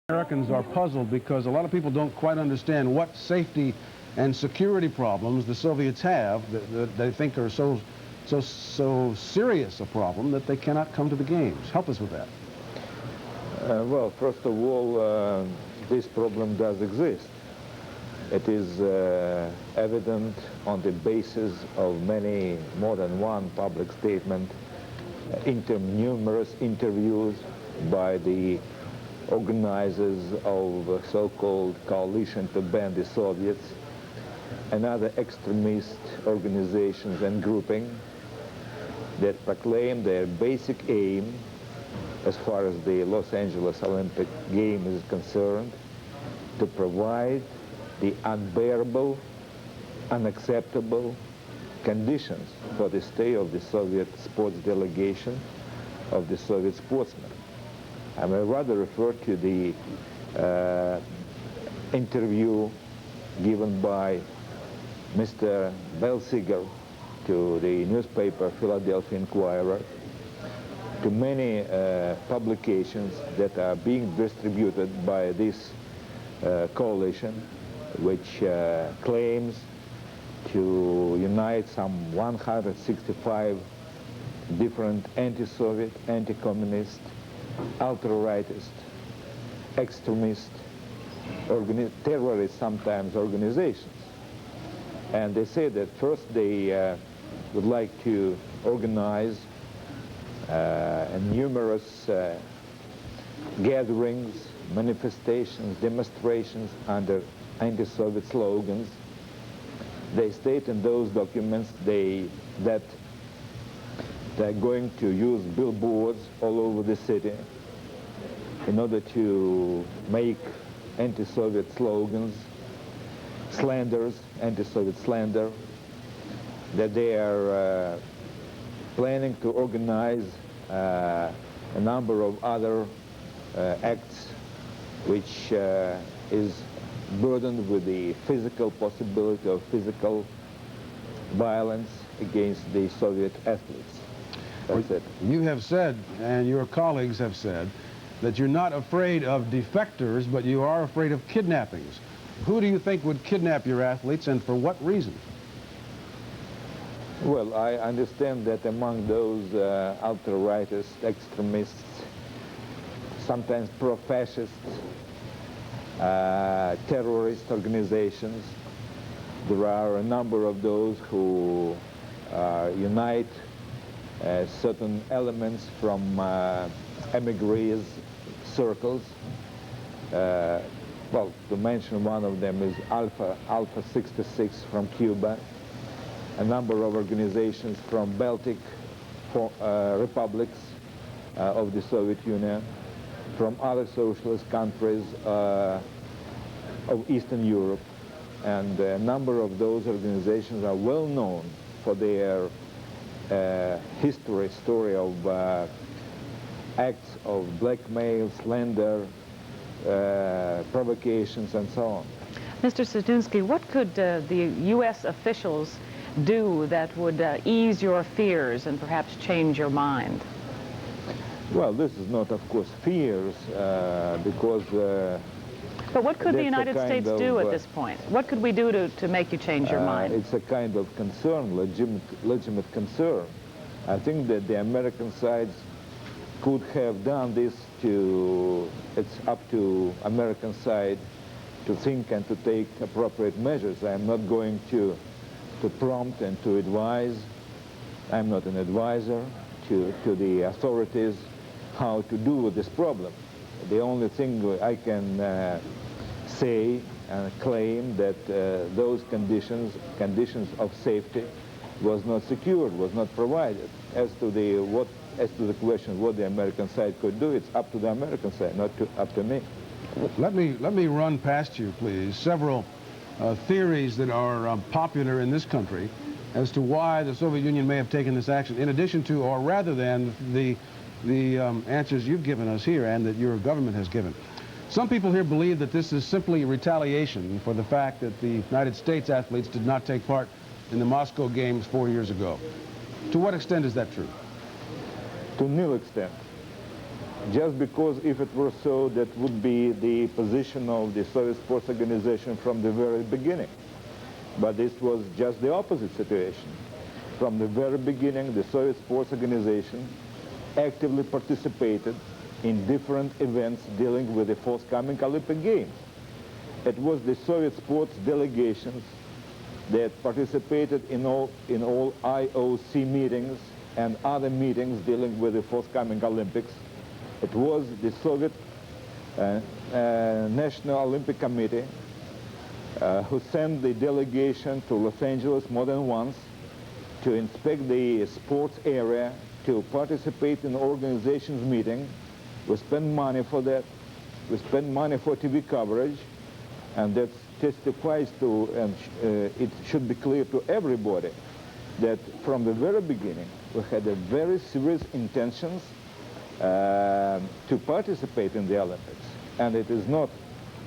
Americans are puzzled because a lot of people don't quite understand what safety and security problems the Soviets have that they think are so serious a problem that they cannot come to the games. Help us with that. Well, first of all, this problem does exist. It is evident on the basis of more than one public statement, numerous interviews by the organizers of so-called coalition to ban the Soviets and other extremist organizations and groupings that proclaim their basic aim, as far as the Los Angeles Olympic Games is concerned, to provide the unbearable, unacceptable conditions for the stay of the Soviet sports delegation, of the Soviet sportsmen. I may rather refer to the interview given by Mr. Belsiger to the newspaper Philadelphia Inquirer, to many publications that are being distributed by this coalition, which claims to unite some 165 different anti-Soviet, anti-communist, ultra-rightist, extremist, terrorist sometimes organizations. And they say that first they would like to organize numerous gatherings, manifestations, demonstrations under anti-Soviet slogans. They state in those documents that they're going to use billboards all over the city in order to make anti-Soviet slogans, slanders, anti-Soviet slander, that they are planning to organize a number of other acts which is burdened with the physical possibility of physical violence against the Soviet athletes. That's it. You have said, and your colleagues have said, that you're not afraid of defectors, but you are afraid of kidnappings. Who do you think would kidnap your athletes, and for what reason? Well, I understand that among those ultra-rightist extremists, sometimes pro-fascist, terrorist organizations, there are a number of those who unite certain elements from emigres circles. Well, to mention one of them is Alpha 66 from Cuba, a number of organizations from Baltic republics of the Soviet Union, from other socialist countries of Eastern Europe, and a number of those organizations are well known for their story of acts of blackmail, slander, provocations, and so on. Mr. Setounski, what could the U.S. officials do that would ease your fears and perhaps change your mind? Well, this is not, of course, fears, because... but what could the United States do at this point? What could we do to make you change your mind? It's a kind of concern, legitimate concern. I think that the American sides could have done this it's up to American side to think and to take appropriate measures. I'm not going to prompt and to advise. I'm not an advisor to the authorities how to deal with this problem. The only thing I can say and claim that those conditions of safety was not secured, was not provided. As to the question what the American side could do, it's up to the American side, not up to me. Let me run past you, please, several theories that are popular in this country as to why the Soviet Union may have taken this action, in addition to, or rather than, the answers you've given us here and that your government has given. Some people here believe that this is simply retaliation for the fact that the United States athletes did not take part in the Moscow Games 4 years ago. To what extent is that true? To nil extent. just because if it were so, that would be the position of the Soviet sports organization from the very beginning. But this was just the opposite situation. From the very beginning, the Soviet sports organization actively participated in different events dealing with the forthcoming Olympic Games. It was the Soviet sports delegations that participated in all IOC meetings and other meetings dealing with the forthcoming Olympics. It was the Soviet National Olympic Committee who sent the delegation to Los Angeles more than once to inspect the sports area, to participate in organizations meeting. We spend money for that. We spend money for TV coverage, and that testifies to, and it should be clear to everybody, that from the very beginning we had a very serious intentions to participate in the Olympics. And it is not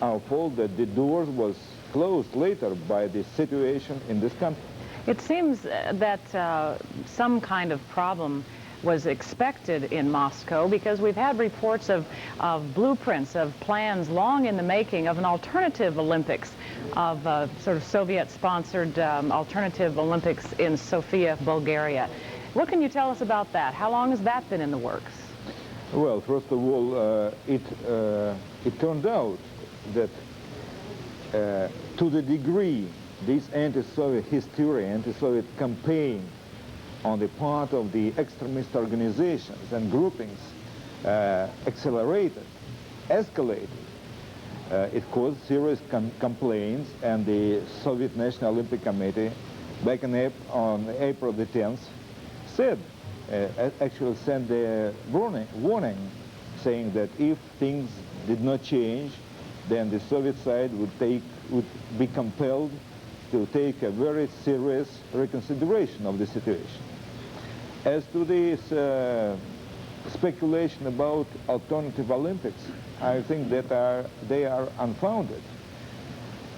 our fault that the doors was closed later by the situation in this country. It seems that some kind of problem was expected in Moscow, because we've had reports of blueprints, of plans long in the making of an alternative Olympics, of sort of Soviet-sponsored alternative Olympics in Sofia, Bulgaria. What can you tell us about that? How long has that been in the works? Well, first of all, it turned out that to the degree this anti-Soviet hysteria, anti-Soviet campaign on the part of the extremist organizations and groupings accelerated, escalated, it caused serious complaints, and the Soviet National Olympic Committee back on April the 10th said, actually sent a warning saying that if things did not change, then the Soviet side would be compelled to take a very serious reconsideration of the situation. As to this speculation about alternative Olympics, I think that they are unfounded.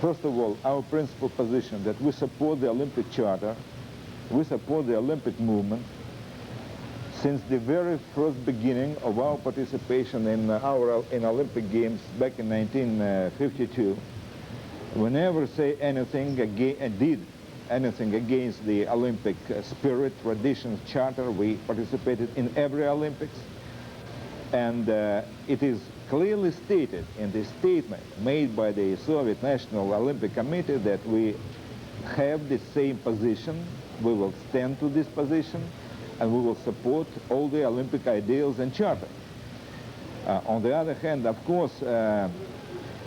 First of all, our principal position that we support the Olympic Charter, we support the Olympic movement. Since the very first beginning of our participation in Olympic Games back in 1952, we never say anything did anything against the Olympic spirit, traditions, charter. We participated in every Olympics, and it is clearly stated in the statement made by the Soviet National Olympic Committee that we have the same position, we will stand to this position, and we will support all the Olympic ideals and charter. On the other hand, of course,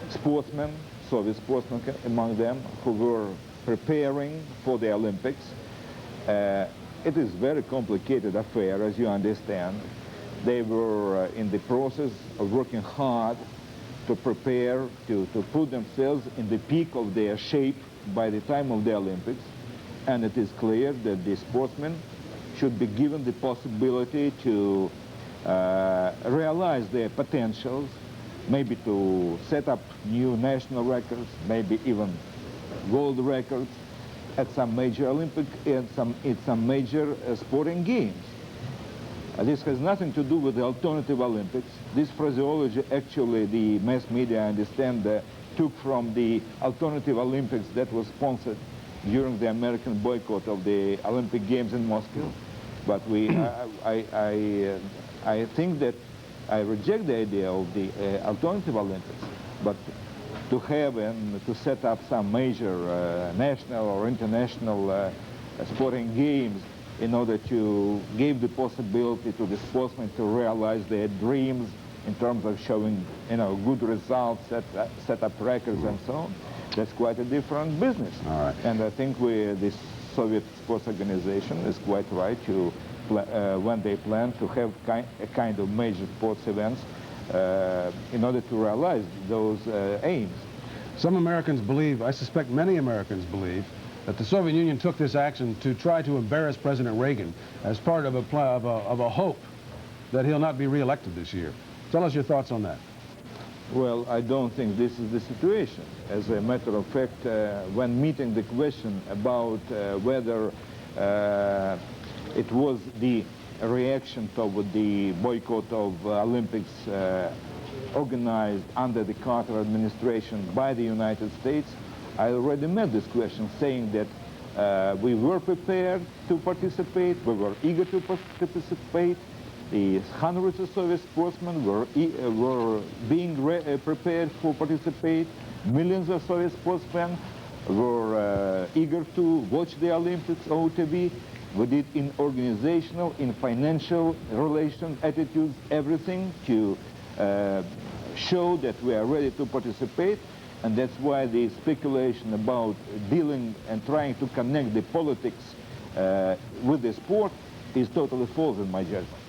sportsmen, Soviet sportsmen among them, who were preparing for the Olympics, it is a very complicated affair, as you understand. They were in the process of working hard to prepare, to put themselves in the peak of their shape by the time of the Olympics, and it is clear that the sportsmen should be given the possibility to realize their potentials, maybe to set up new national records, maybe even world records at some major Olympic and some major sporting games. This has nothing to do with the alternative Olympics. This phraseology, actually, the mass media, I understand, took from the alternative Olympics that was sponsored during the American boycott of the Olympic Games in Moscow. But I think that I reject the idea of the alternative Olympics. But to have and to set up some major national or international sporting games in order to give the possibility to the sportsmen to realize their dreams in terms of showing, good results, set up records and so on, that's quite a different business. All right. And I think this Soviet sports organization is quite right to, when they plan to have a kind of major sports events in order to realize those aims. Some Americans believe, I suspect many Americans believe, that the Soviet Union took this action to try to embarrass President Reagan as part of a hope that he'll not be reelected this year. Tell us your thoughts on that. Well, I don't think this is the situation. As a matter of fact, when meeting the question about whether it was the reaction toward the boycott of Olympics organized under the Carter administration by the United States, I already made this question, saying that we were prepared to participate, we were eager to participate. The hundreds of Soviet sportsmen were being prepared for participate. Millions of Soviet sportsmen were eager to watch the Olympics on TV. We did in organizational, in financial relations, attitudes, everything to show that we are ready to participate. And that's why the speculation about dealing and trying to connect the politics with the sport is totally false in my judgment.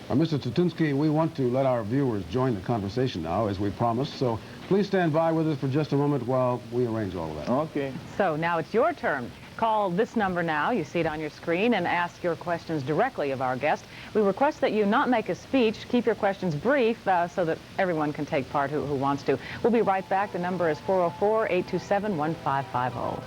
Mr. Setounski, we want to let our viewers join the conversation now, as we promised, so please stand by with us for just a moment while we arrange all of that. Okay. So now it's your turn. Call this number now, you see it on your screen, and ask your questions directly of our guest. We request that you not make a speech, keep your questions brief so that everyone can take part who wants to. We'll be right back. The number is 404-827-1550.